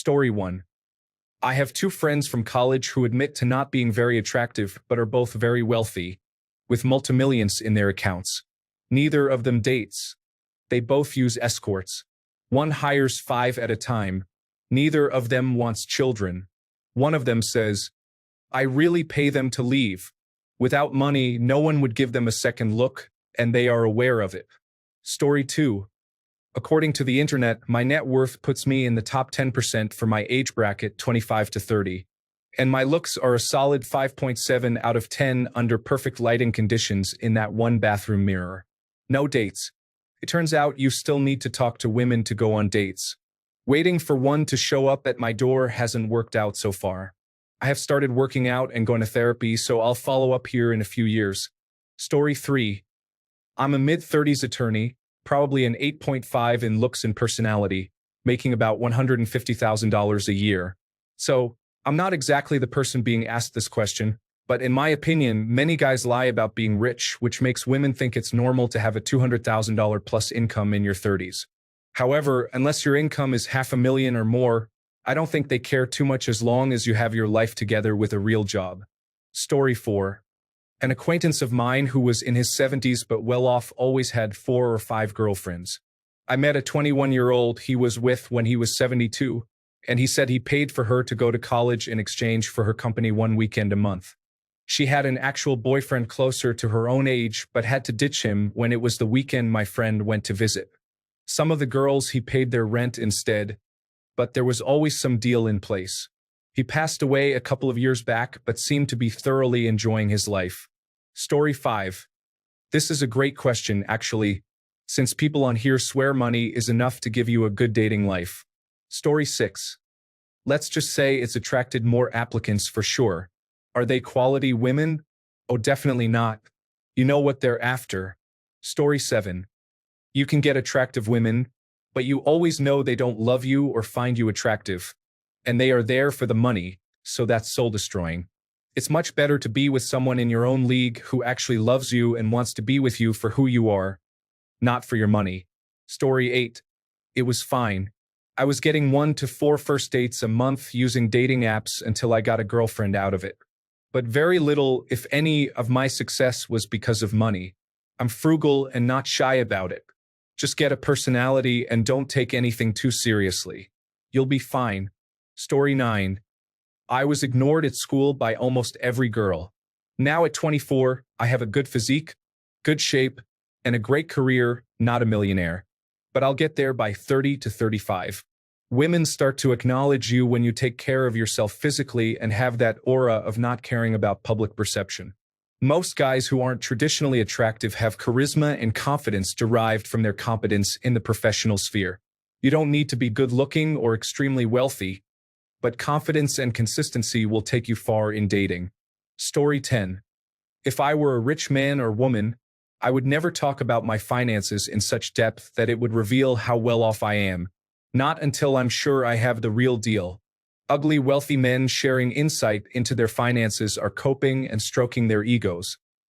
Story 1. I have two friends from college who admit to not being very attractive but are both very wealthy, with multimillions in their accounts. Neither of them dates. They both use escorts. One hires 5 at a time. Neither of them wants children. One of them says, "I really pay them to leave. Without money, no one would give them a second look, and they are aware of it." Story 2. According to the internet, my net worth puts me in the top 10% for my age bracket 25 to 30. And my looks are a solid 5.7 out of 10 under perfect lighting conditions in that one bathroom mirror. No dates. It turns out you still need to talk to women to go on dates. Waiting for one to show up at my door hasn't worked out so far. I have started working out and going to therapy, so I'll follow up here in a few years. Story 3. I'm a mid-30s attorney, probably an 8.5 in looks and personality, making about $150,000 a year. So, I'm not exactly the person being asked this question, but in my opinion, many guys lie about being rich, which makes women think it's normal to have a $200,000 plus income in your 30s. However, unless your income is $500,000 or more, I don't think they care too much as long as you have your life together with a real job. Story 4. An acquaintance of mine who was in his 70s but well off always had 4 or 5 girlfriends. I met a 21-year-old he was with when he was 72, and he said he paid for her to go to college in exchange for her company one weekend a month. She had an actual boyfriend closer to her own age but had to ditch him when it was the weekend my friend went to visit. Some of the girls he paid their rent instead, but there was always some deal in place. He passed away a couple of years back but seemed to be thoroughly enjoying his life. Story 5. This is a great question, actually, since people on here swear money is enough to give you a good dating life. Story 6. Let's just say it's attracted more applicants for sure. Are they quality women? Oh, definitely not. You know what they're after. Story 7. You can get attractive women, but you always know they don't love you or find you attractive. And they are there for the money, so that's soul-destroying. It's much better to be with someone in your own league who actually loves you and wants to be with you for who you are, not for your money. Story 8. It was fine. I was getting 1 to 4 first dates a month using dating apps until I got a girlfriend out of it. But very little, if any, of my success was because of money. I'm frugal and not shy about it. Just get a personality and don't take anything too seriously. You'll be fine. Story 9. I was ignored at school by almost every girl. Now at 24, I have a good physique, good shape, and a great career, not a millionaire. But I'll get there by 30 to 35. Women start to acknowledge you when you take care of yourself physically and have that aura of not caring about public perception. Most guys who aren't traditionally attractive have charisma and confidence derived from their competence in the professional sphere. You don't need to be good-looking or extremely wealthy, but confidence and consistency will take you far in dating. Story 10. If I were a rich man or woman, I would never talk about my finances in such depth that it would reveal how well off I am. Not until I'm sure I have the real deal. Ugly, wealthy men sharing insight into their finances are coping and stroking their egos.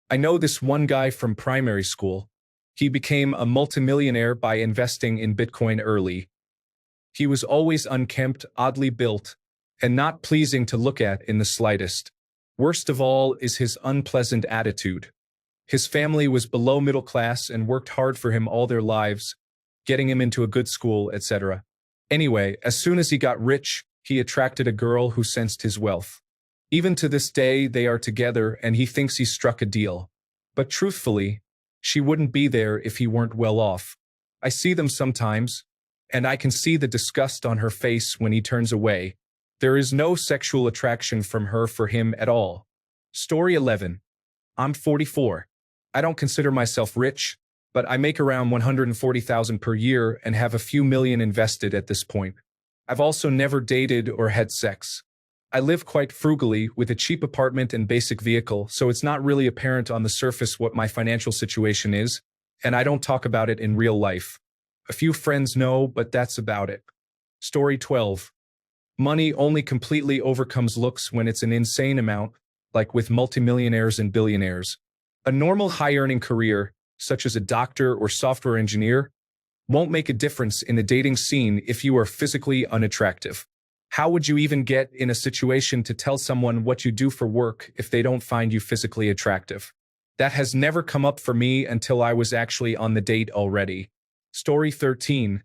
I know this one guy from primary school. He became a multimillionaire by investing in Bitcoin early. He was always unkempt, oddly built, and not pleasing to look at in the slightest. Worst of all is his unpleasant attitude. His family was below middle class and worked hard for him all their lives, getting him into a good school, etc. Anyway, as soon as he got rich, he attracted a girl who sensed his wealth. Even to this day, they are together and he thinks he struck a deal. But truthfully, she wouldn't be there if he weren't well off. I see them sometimes, and I can see the disgust on her face when he turns away. There is no sexual attraction from her for him at all. Story 11. I'm 44. I don't consider myself rich, but I make around $140,000 per year and have a few million invested at this point. I've also never dated or had sex. I live quite frugally with a cheap apartment and basic vehicle, so it's not really apparent on the surface what my financial situation is, and I don't talk about it in real life. A few friends know, but that's about it. Story 12. Money only completely overcomes looks when it's an insane amount, like with multimillionaires and billionaires. A normal high-earning career, such as a doctor or software engineer, won't make a difference in the dating scene if you are physically unattractive. How would you even get in a situation to tell someone what you do for work if they don't find you physically attractive? That has never come up for me until I was actually on the date already. Story 13.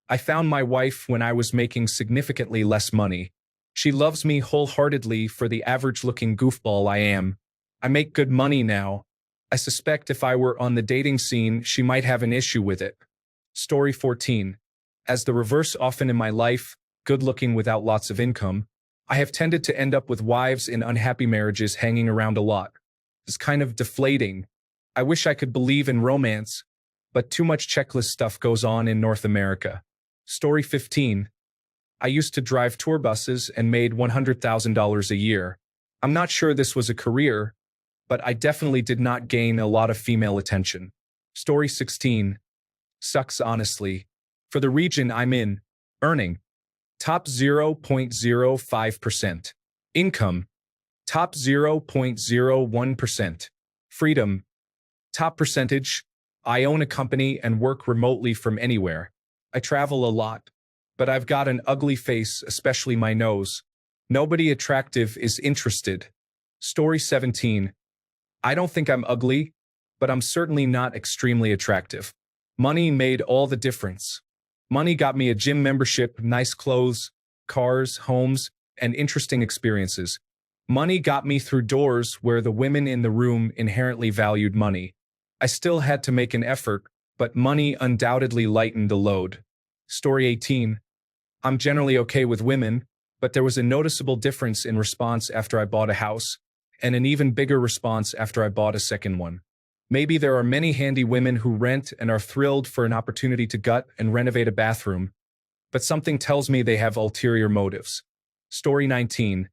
I found my wife when I was making significantly less money. She loves me wholeheartedly for the average-looking goofball I am. I make good money now. I suspect if I were on the dating scene, she might have an issue with it. Story 14. As the reverse often in my life, good-looking without lots of income, I have tended to end up with wives in unhappy marriages hanging around a lot. It's kind of deflating. I wish I could believe in romance, but too much checklist stuff goes on in North America. Story 15. I used to drive tour buses and made $100,000 a year. I'm not sure this was a career, but I definitely did not gain a lot of female attention. Story 16. Sucks honestly. For the region I'm in, earning top 0.05%. Income, top 0.01%. Freedom, top percentage. I own a company and work remotely from anywhere. I travel a lot, but I've got an ugly face, especially my nose. Nobody attractive is interested. Story 17. I don't think I'm ugly, but I'm certainly not extremely attractive. Money made all the difference. Money got me a gym membership, nice clothes, cars, homes, and interesting experiences. Money got me through doors where the women in the room inherently valued money. I still had to make an effort, but money undoubtedly lightened the load. Story 18. I'm generally okay with women, but there was a noticeable difference in response after I bought a house, and an even bigger response after I bought a second one. Maybe there are many handy women who rent and are thrilled for an opportunity to gut and renovate a bathroom, but something tells me they have ulterior motives. Story 19.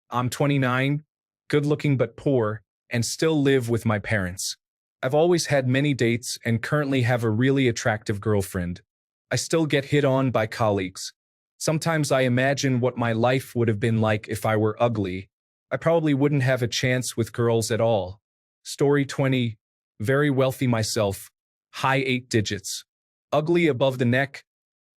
I'm 29, good-looking but poor, and still live with my parents. I've always had many dates and currently have a really attractive girlfriend. I still get hit on by colleagues. Sometimes I imagine what my life would have been like if I were ugly. I probably wouldn't have a chance with girls at all. Story 20. Very wealthy myself. High 8 digits. Ugly above the neck,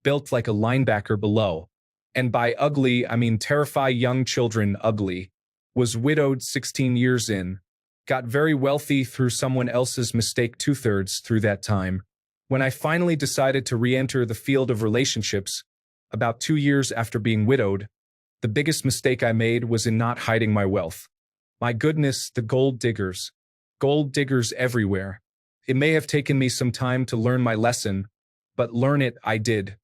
built like a linebacker below. And by ugly, I mean terrify young children ugly. Was widowed 16 years in. Got very wealthy through someone else's mistake 2/3 through that time. When I finally decided to re-enter the field of relationships, about 2 years after being widowed, the biggest mistake I made was in not hiding my wealth. My goodness, the gold diggers. Gold diggers everywhere. It may have taken me some time to learn my lesson, but learn it I did.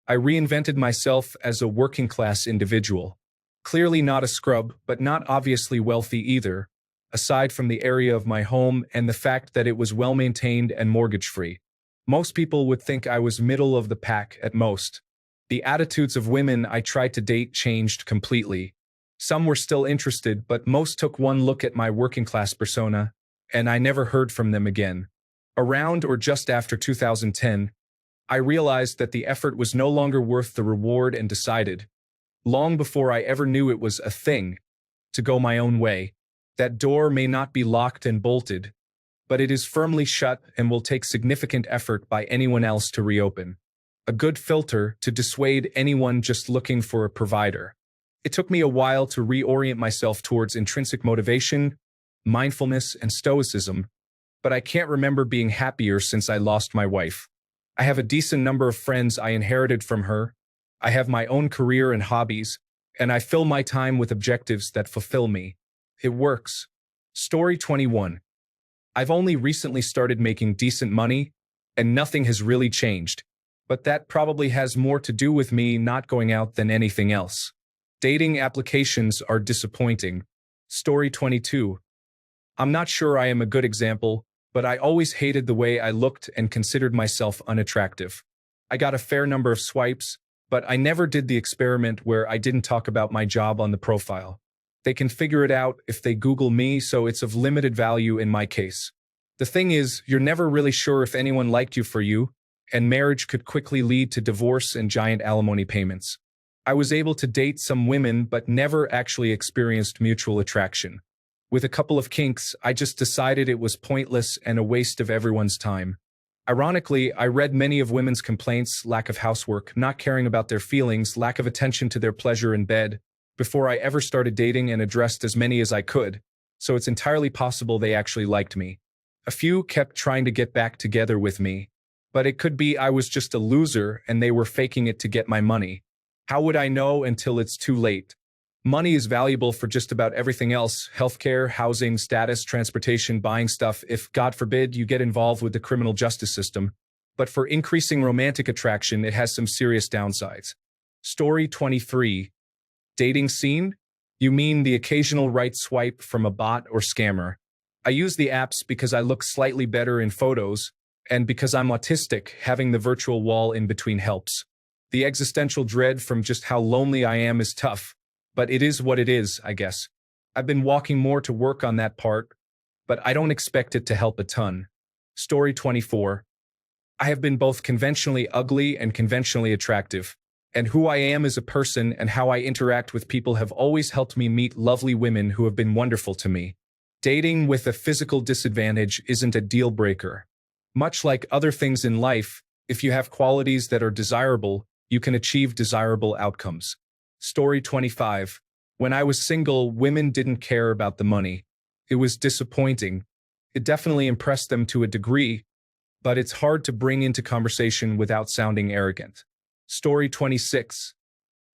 I reinvented myself as a working-class individual. Clearly not a scrub, but not obviously wealthy either, aside from the area of my home and the fact that it was well-maintained and mortgage-free. Most people would think I was middle of the pack at most. The attitudes of women I tried to date changed completely. Some were still interested, but most took one look at my working-class persona, and I never heard from them again. Around or just after 2010, I realized that the effort was no longer worth the reward and decided, long before I ever knew it was a thing, to go my own way. That door may not be locked and bolted, but it is firmly shut and will take significant effort by anyone else to reopen. A good filter to dissuade anyone just looking for a provider. It took me a while to reorient myself towards intrinsic motivation, mindfulness, and stoicism, but I can't remember being happier since I lost my wife. I have a decent number of friends I inherited from her. I have my own career and hobbies, and I fill my time with objectives that fulfill me. It works. Story 21. I've only recently started making decent money, and nothing has really changed, but that probably has more to do with me not going out than anything else. Dating applications are disappointing. Story 22. I'm not sure I am a good example, but I always hated the way I looked and considered myself unattractive. I got a fair number of swipes, but I never did the experiment where I didn't talk about my job on the profile. They can figure it out if they Google me, so it's of limited value in my case. The thing is, you're never really sure if anyone liked you for you, and marriage could quickly lead to divorce and giant alimony payments. I was able to date some women but never actually experienced mutual attraction. With a couple of kinks, I just decided it was pointless and a waste of everyone's time. Ironically, I read many of women's complaints, lack of housework, not caring about their feelings, lack of attention to their pleasure in bed, before I ever started dating and addressed as many as I could, so it's entirely possible they actually liked me. A few kept trying to get back together with me, but it could be I was just a loser and they were faking it to get my money. How would I know until it's too late? Money is valuable for just about everything else: healthcare, housing, status, transportation, buying stuff, if, God forbid, you get involved with the criminal justice system. But for increasing romantic attraction, it has some serious downsides. Story 23. Dating scene? You mean the occasional right swipe from a bot or scammer? I use the apps because I look slightly better in photos, and because I'm autistic, having the virtual wall in between helps. The existential dread from just how lonely I am is tough. But it is what it is, I guess. I've been walking more to work on that part, but I don't expect it to help a ton. Story 24. I have been both conventionally ugly and conventionally attractive, and who I am as a person and how I interact with people have always helped me meet lovely women who have been wonderful to me. Dating with a physical disadvantage isn't a deal breaker. Much like other things in life, if you have qualities that are desirable, you can achieve desirable outcomes. Story 25. When I was single, women didn't care about the money. It was disappointing. It definitely impressed them to a degree, but it's hard to bring into conversation without sounding arrogant. Story 26.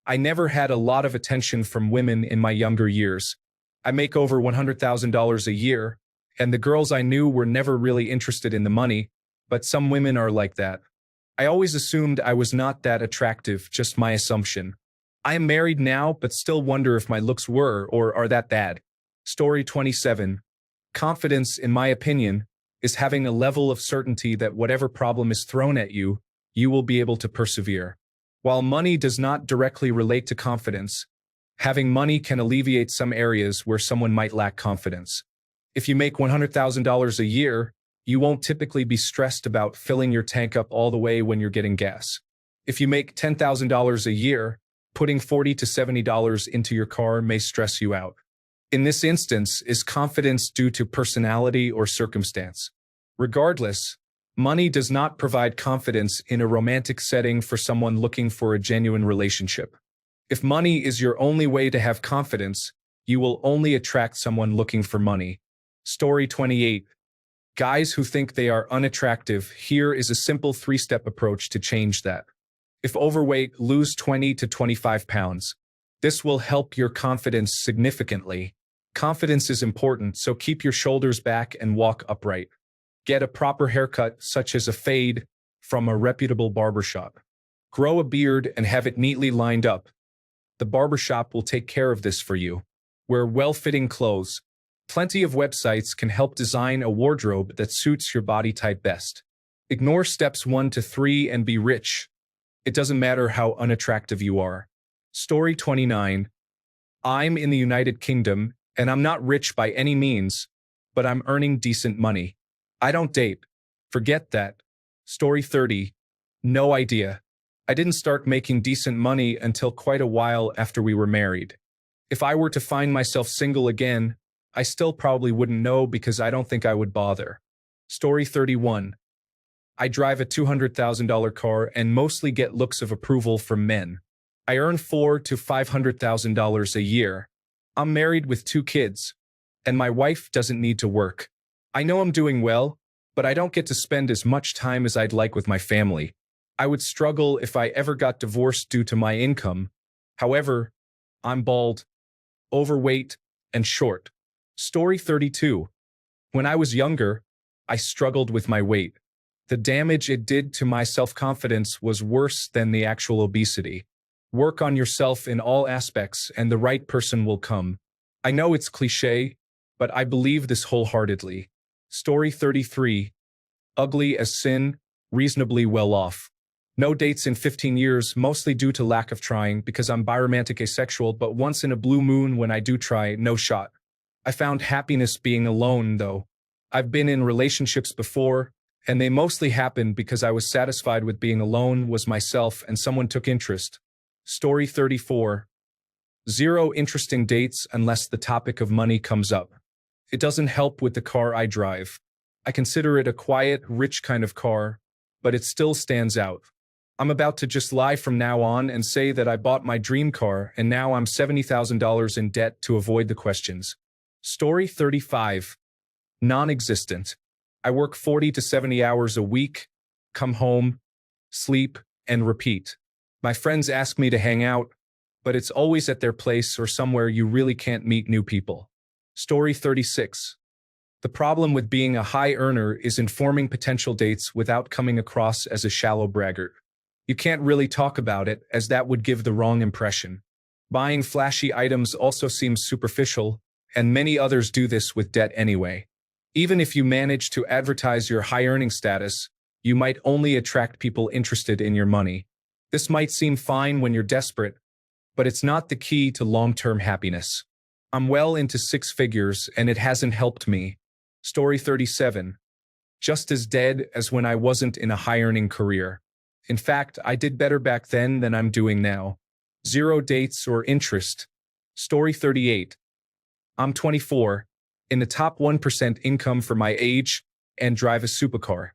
I never had a lot of attention from women in my younger years. I make over $100,000 a year, and the girls I knew were never really interested in the money, but some women are like that. I always assumed I was not that attractive, just my assumption. I am married now, but still wonder if my looks were or are that bad. Story 27. Confidence, in my opinion, is having a level of certainty that whatever problem is thrown at you, you will be able to persevere. While money does not directly relate to confidence, having money can alleviate some areas where someone might lack confidence. If you make $100,000 a year, you won't typically be stressed about filling your tank up all the way when you're getting gas. If you make $10,000 a year, putting $40 to $70 into your car may stress you out. In this instance, is confidence due to personality or circumstance? Regardless, money does not provide confidence in a romantic setting for someone looking for a genuine relationship. If money is your only way to have confidence, you will only attract someone looking for money. Story 28. Guys who think they are unattractive, here is a simple 3-step approach to change that. If overweight, lose 20 to 25 pounds. This will help your confidence significantly. Confidence is important, so keep your shoulders back and walk upright. Get a proper haircut, such as a fade, from a reputable barbershop. Grow a beard and have it neatly lined up. The barbershop will take care of this for you. Wear well-fitting clothes. Plenty of websites can help design a wardrobe that suits your body type best. Ignore steps 1 to 3 and be rich. It doesn't matter how unattractive you are. Story 29. I'm in the United Kingdom, and I'm not rich by any means, but I'm earning decent money. I don't date. Forget that. Story 30. No idea. I didn't start making decent money until quite a while after we were married. If I were to find myself single again, I still probably wouldn't know because I don't think I would bother. Story 31. I drive a $200,000 car and mostly get looks of approval from men. I earn $400,000 to $500,000 a year. I'm married with 2 kids, and my wife doesn't need to work. I know I'm doing well, but I don't get to spend as much time as I'd like with my family. I would struggle if I ever got divorced due to my income. However, I'm bald, overweight, and short. Story 32. When I was younger, I struggled with my weight. The damage it did to my self-confidence was worse than the actual obesity. Work on yourself in all aspects and the right person will come. I know it's cliché, but I believe this wholeheartedly. Story 33. Ugly as sin, reasonably well off. No dates in 15 years, mostly due to lack of trying because I'm biromantic asexual, but once in a blue moon when I do try, no shot. I found happiness being alone, though. I've been in relationships before, and they mostly happened because I was satisfied with being alone, was myself, and someone took interest. Story 34. 0 interesting dates unless the topic of money comes up. It doesn't help with the car I drive. I consider it a quiet, rich kind of car, but it still stands out. I'm about to just lie from now on and say that I bought my dream car and now I'm $70,000 in debt to avoid the questions. Story 35. Non-existent. I work 40 to 70 hours a week, come home, sleep, and repeat. My friends ask me to hang out, but it's always at their place or somewhere you really can't meet new people. Story 36. The problem with being a high earner is informing potential dates without coming across as a shallow braggart. You can't really talk about it, as that would give the wrong impression. Buying flashy items also seems superficial, and many others do this with debt anyway. Even if you manage to advertise your high earning status, you might only attract people interested in your money. This might seem fine when you're desperate, but it's not the key to long-term happiness. I'm well into six figures, and it hasn't helped me. Story 37. Just as dead as when I wasn't in a high-earning career. In fact, I did better back then than I'm doing now. Zero dates or interest. Story 38. I'm 24, in the top 1% income for my age, and drive a supercar.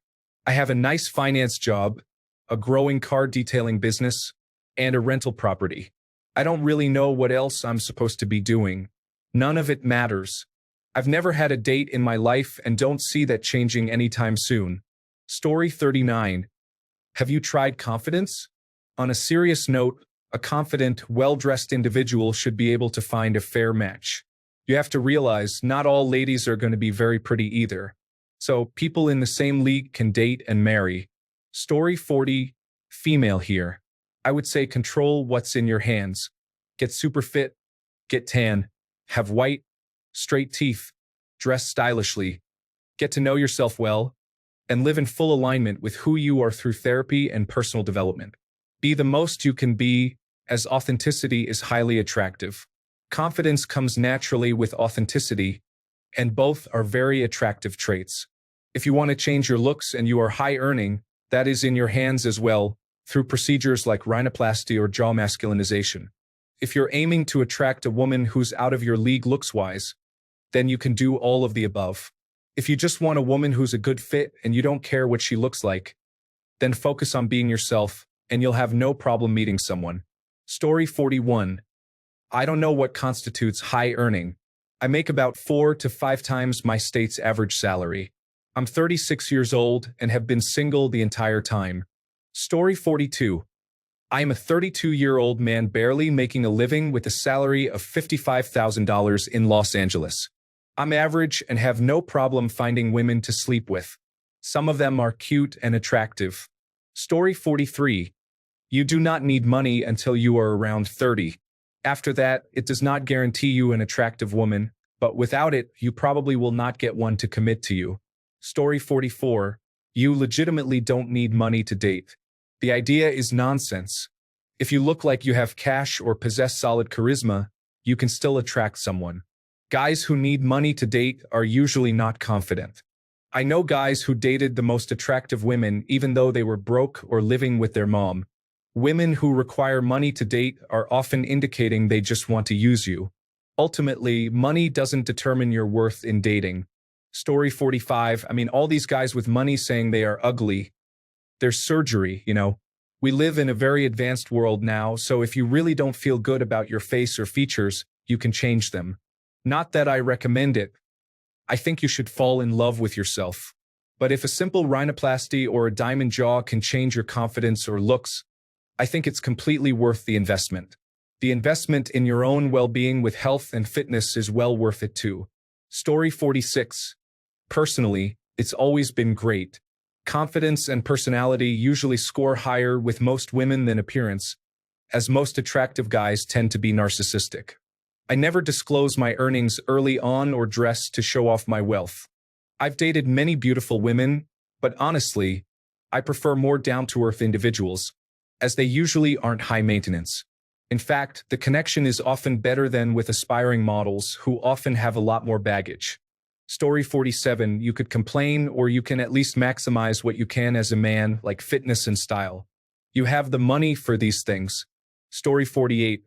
I have a nice finance job, a growing car detailing business, and a rental property. I don't really know what else I'm supposed to be doing. None of it matters. I've never had a date in my life and don't see that changing anytime soon. Story 39. Have you tried confidence? On a serious note, a confident, well-dressed individual should be able to find a fair match. You have to realize not all ladies are going to be very pretty either. So people in the same league can date and marry. Story 40. Female here. I would say control what's in your hands. Get super fit, get tan, have white, straight teeth, dress stylishly, get to know yourself well, and live in full alignment with who you are through therapy and personal development. Be the most you can be, as authenticity is highly attractive. Confidence comes naturally with authenticity, and both are very attractive traits. If you want to change your looks and you are high earning, that is in your hands as well, through procedures like rhinoplasty or jaw masculinization. If you're aiming to attract a woman who's out of your league looks-wise, then you can do all of the above. If you just want a woman who's a good fit and you don't care what she looks like, then focus on being yourself and you'll have no problem meeting someone. Story 41. I don't know what constitutes high earning. I make about 4 to 5 times my state's average salary. I'm 36 years old and have been single the entire time. Story 42. I am a 32-year-old man barely making a living with a salary of $55,000 in Los Angeles. I'm average and have no problem finding women to sleep with. Some of them are cute and attractive. Story 43. You do not need money until you are around 30. After that, it does not guarantee you an attractive woman, but without it, you probably will not get one to commit to you. Story 44. You legitimately don't need money to date. The idea is nonsense. If you look like you have cash or possess solid charisma, you can still attract someone. Guys who need money to date are usually not confident. I know guys who dated the most attractive women even though they were broke or living with their mom. Women who require money to date are often indicating they just want to use you. Ultimately, money doesn't determine your worth in dating. Story 45. All these guys with money saying they are ugly. There's surgery, We live in a very advanced world now, so if you really don't feel good about your face or features, you can change them. Not that I recommend it. I think you should fall in love with yourself. But if a simple rhinoplasty or a diamond jaw can change your confidence or looks, I think it's completely worth the investment. The investment in your own well-being with health and fitness is well worth it too. Story 46. Personally, it's always been great. Confidence and personality usually score higher with most women than appearance, as most attractive guys tend to be narcissistic. I never disclose my earnings early on or dress to show off my wealth. I've dated many beautiful women, but honestly, I prefer more down-to-earth individuals, as they usually aren't high maintenance. In fact, the connection is often better than with aspiring models who often have a lot more baggage. Story 47. You could complain or you can at least maximize what you can as a man, like fitness and style. You have the money for these things. Story 48.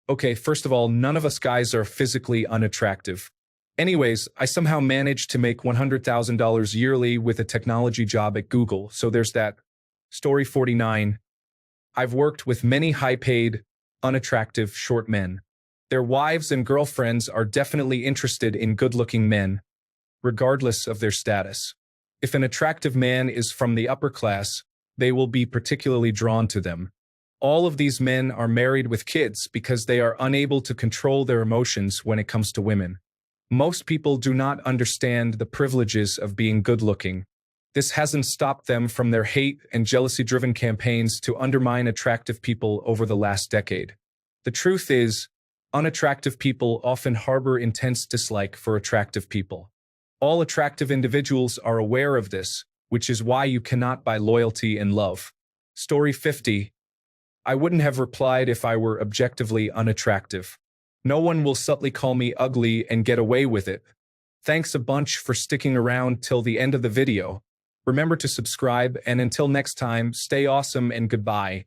Okay, first of all, none of us guys are physically unattractive. Anyways, I somehow managed to make $100,000 yearly with a technology job at Google, so there's that. Story 49. I've worked with many high-paid, unattractive, short men. Their wives and girlfriends are definitely interested in good-looking men, regardless of their status. If an attractive man is from the upper class, they will be particularly drawn to them. All of these men are married with kids because they are unable to control their emotions when it comes to women. Most people do not understand the privileges of being good-looking. This hasn't stopped them from their hate and jealousy-driven campaigns to undermine attractive people over the last decade. The truth is, unattractive people often harbor intense dislike for attractive people. All attractive individuals are aware of this, which is why you cannot buy loyalty and love. Story 50. I wouldn't have replied if I were objectively unattractive. No one will subtly call me ugly and get away with it. Thanks a bunch for sticking around till the end of the video. Remember to subscribe, and until next time, stay awesome and goodbye.